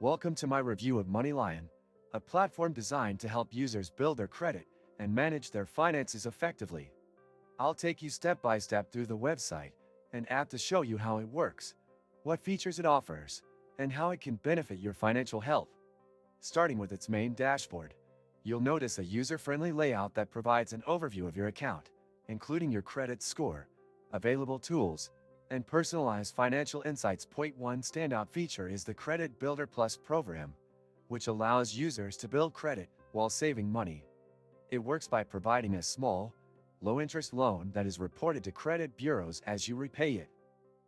Welcome to my review of MoneyLion, a platform designed to help users build their credit and manage their finances effectively. I'll take you step by step through the website and app to show you how it works, what features it offers, and how it can benefit your financial health. Starting with its main dashboard, you'll notice a user-friendly layout that provides an overview of your account, including your credit score, available tools, and personalized financial insights. Point one standout feature is the Credit Builder Plus program, which allows users to build credit while saving money. It works by providing a small, low-interest loan that is reported to credit bureaus as you repay it.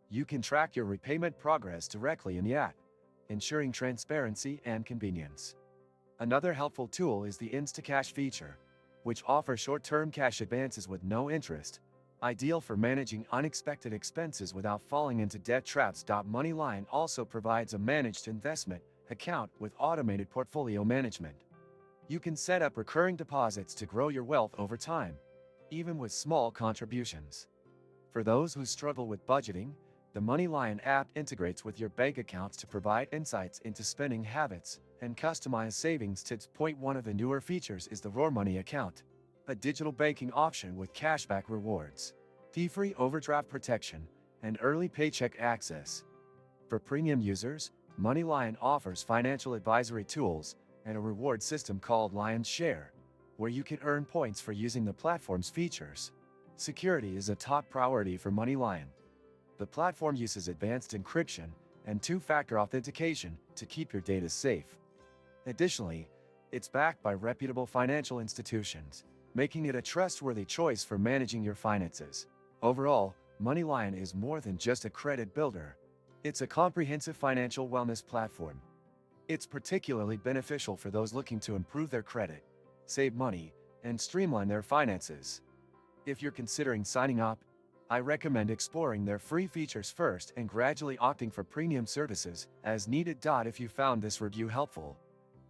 You can track your repayment progress directly in the app, ensuring transparency and convenience. Another helpful tool is the Instacash feature, which offers short-term cash advances with no interest, ideal for managing unexpected expenses without falling into debt traps. MoneyLion also provides a managed investment account with automated portfolio management. You can set up recurring deposits to grow your wealth over time, even with small contributions. For those who struggle with budgeting, the MoneyLion app integrates with your bank accounts to provide insights into spending habits and customize savings tips. Point one of the newer features is the Raw Money account, a digital banking option with cashback rewards, fee-free overdraft protection, and early paycheck access. For premium users, MoneyLion offers financial advisory tools and a reward system called Lion Share, where you can earn points for using the platform's features. Security is a top priority for MoneyLion. The platform uses advanced encryption and two-factor authentication to keep your data safe. Additionally, it's backed by reputable financial institutions, making it a trustworthy choice for managing your finances. Overall, MoneyLion is more than just a credit builder. It's a comprehensive financial wellness platform. It's particularly beneficial for those looking to improve their credit, save money, and streamline their finances. If you're considering signing up, I recommend exploring their free features first and gradually opting for premium services as needed. If you found this review helpful,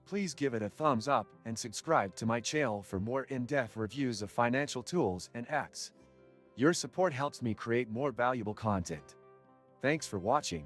please give it a thumbs up and subscribe to my channel for more in-depth reviews of financial tools and apps. Your support helps me create more valuable content. Thanks for watching.